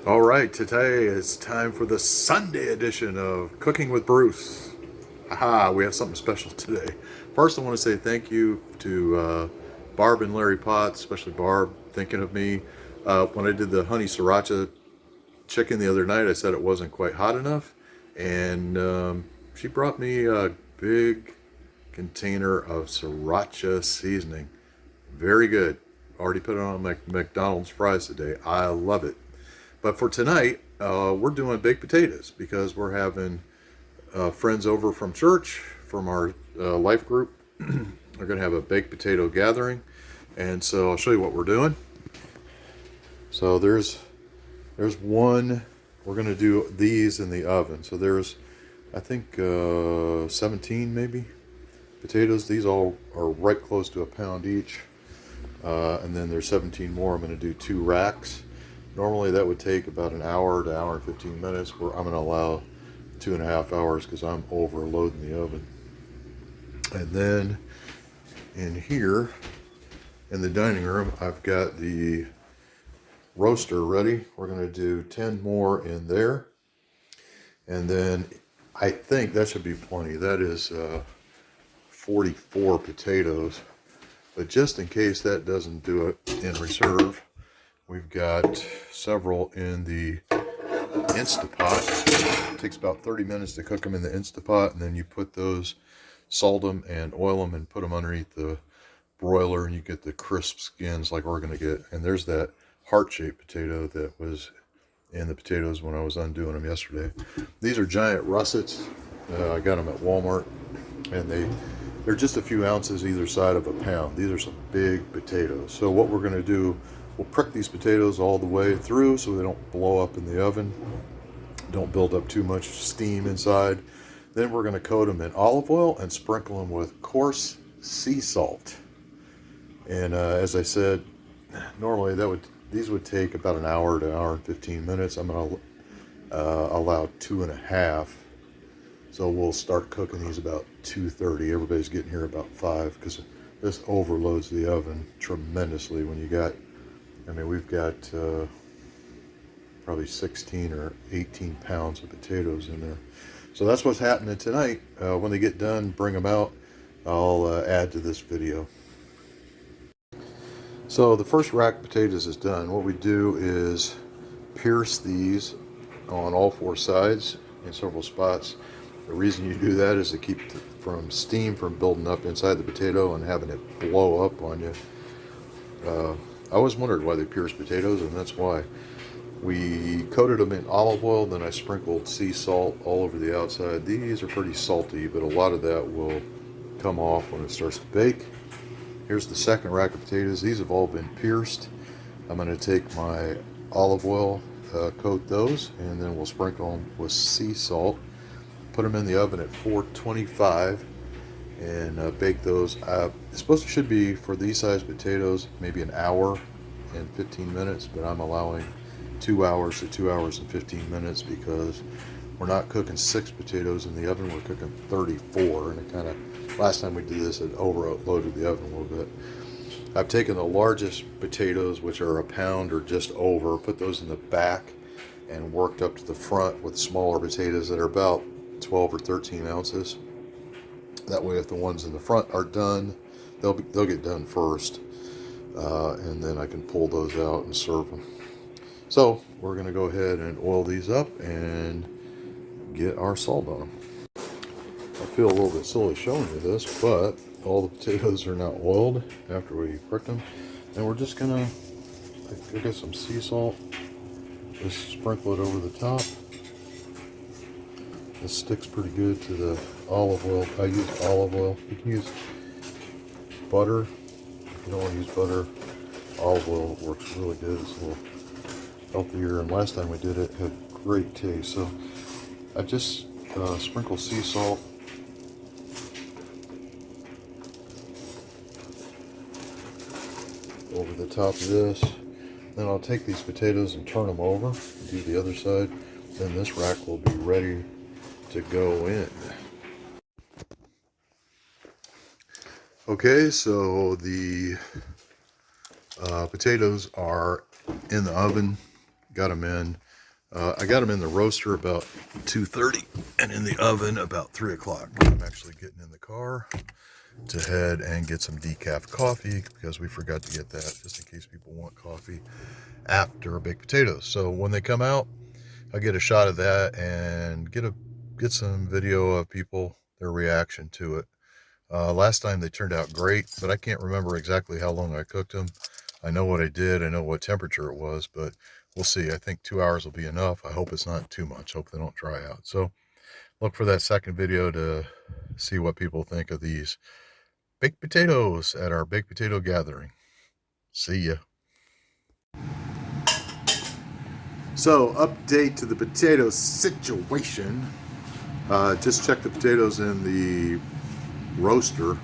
All right, today is time for the Sunday edition of Cooking with Bruce. Haha, we have something special today. First, I want to say thank you to Barb and Larry Potts, especially Barb, thinking of me. When I did the honey sriracha chicken the other night, I said it wasn't quite hot enough, and she brought me a big container of sriracha seasoning. Very good. Already put it on my McDonald's fries today. I love it. But for tonight, we're doing baked potatoes because we're having friends over from church, from our life group. We're going to have a baked potato gathering. And so I'll show you what we're doing. So there's one. We're going to do these in the oven. So there's, I think, 17 maybe potatoes. These all are right close to a pound each. And then there's 17 more. I'm going to do 2 racks. Normally that would take about an hour to hour and 15 minutes. Where I'm going to allow 2.5 hours because I'm overloading the oven. And then in here in the dining room, I've got the roaster ready. We're going to do 10 more in there. And then I think that should be plenty. That is 44 potatoes. But just in case that doesn't do it in reserve, we've got several in the Instapot. It takes about 30 minutes to cook them in the Instapot, and then you put those, salt them and oil them and put them underneath the broiler, and you get the crisp skins like we're going to get. And there's that heart-shaped potato that was in the potatoes when I was undoing them yesterday. These are giant russets. I got them at Walmart, and they're just a few ounces either side of a pound. These are some big potatoes. So what we're going to do, we'll prick these potatoes all the way through so they don't blow up in the oven, don't build up too much steam inside. Then we're going to coat them in olive oil and sprinkle them with coarse sea salt. And as I said, normally these would take about an hour to hour and 15 minutes. I'm going to allow 2.5. So we'll start cooking these about 2:30. Everybody's getting here about 5 because this overloads the oven tremendously when you got, we've got probably 16 or 18 pounds of potatoes in there. So that's what's happening tonight. When they get done, bring them out. I'll add to this video. So the first rack of potatoes is done. What we do is pierce these on all 4 sides in several spots. The reason you do that is to keep steam from building up inside the potato and having it blow up on you. I always wondered why they pierce potatoes, and that's why. We coated them in olive oil, then I sprinkled sea salt all over the outside. These are pretty salty, but a lot of that will come off when it starts to bake. Here's the second rack of potatoes. These have all been pierced. I'm going to take my olive oil, coat those, and then we'll sprinkle them with sea salt. Put them in the oven at 425 and bake those. Should be, for these size potatoes, maybe an hour and 15 minutes, but I'm allowing 2 hours to 2 hours and 15 minutes because we're not cooking 6 potatoes in the oven, we're cooking 34, and it kind of, last time we did this, it overloaded the oven a little bit. I've taken the largest potatoes, which are a pound or just over, put those in the back and worked up to the front with smaller potatoes that are about 12 or 13 ounces. That way, if the ones in the front are done, they'll get done first, and then I can pull those out and serve them. So we're going to go ahead and oil these up and get our salt on them. I feel a little bit silly showing you this, but all the potatoes are now oiled after we pricked them, and we're just gonna get some sea salt. Just sprinkle it over the top. This sticks pretty good to the olive oil. I use olive oil. You can use butter. If you don't want to use butter, olive oil works really good. It's a little healthier, and last time we did it, had great taste. So I just sprinkle sea salt over the top of this. Then I'll take these potatoes and turn them over and do the other side. Then this rack will be ready to go in. Okay, so the potatoes are in the oven. Got them in. I got them in the roaster about 2:30 and in the oven about 3 o'clock. I'm actually getting in the car to head and get some decaf coffee because we forgot to get that, just in case people want coffee after baked potatoes. So when they come out, I'll get a shot of that and get some video of people, their reaction to it. Last time they turned out great, but I can't remember exactly how long I cooked them. I know what I did, I know what temperature it was, but we'll see. I think 2 hours will be enough. I hope it's not too much. Hope they don't dry out. So look for that second video to see what people think of these baked potatoes at our baked potato gathering. See ya. So, update to the potato situation. Just check the potatoes in the roaster.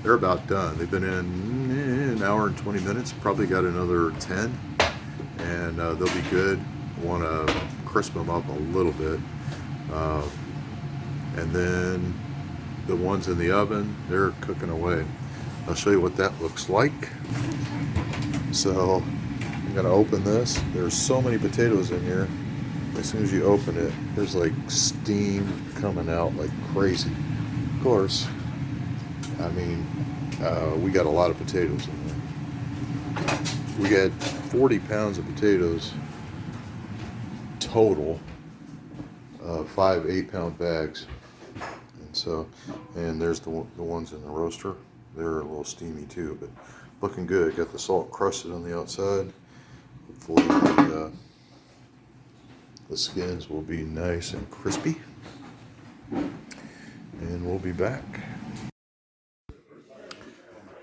They're about done. They've been in an hour and 20 minutes. Probably got another 10, and they'll be good. Want to crisp them up a little bit. And then the ones in the oven, they're cooking away. I'll show you what that looks like. So I'm gonna open this. There's so many potatoes in here. As soon as you open it, there's like steam coming out like crazy. Of course, I mean, we got a lot of potatoes in there. We had 40 pounds of potatoes total, 5 8-pound bags. So, and there's the ones in the roaster. They're a little steamy too, but looking good. Got the salt crusted on the outside. Hopefully the skins will be nice and crispy. And we'll be back.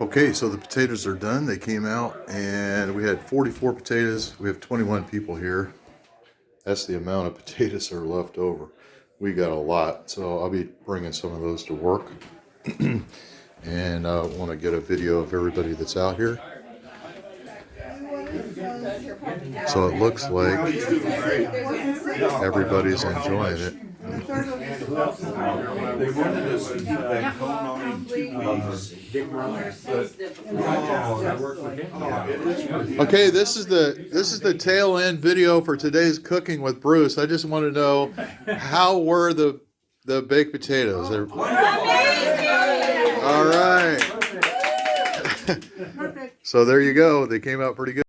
Okay, so the potatoes are done. They came out and we had 44 potatoes. We have 21 people here. That's the amount of potatoes that are left over. We got a lot, so I'll be bringing some of those to work. And I want to get a video of everybody that's out here. So it looks like everybody's enjoying it. They wanted us to keep that cone on in 2 weeks. Okay, this is the tail end video for today's cooking with Bruce. I just want to know, how were the baked potatoes? All right. So there you go. They came out pretty good.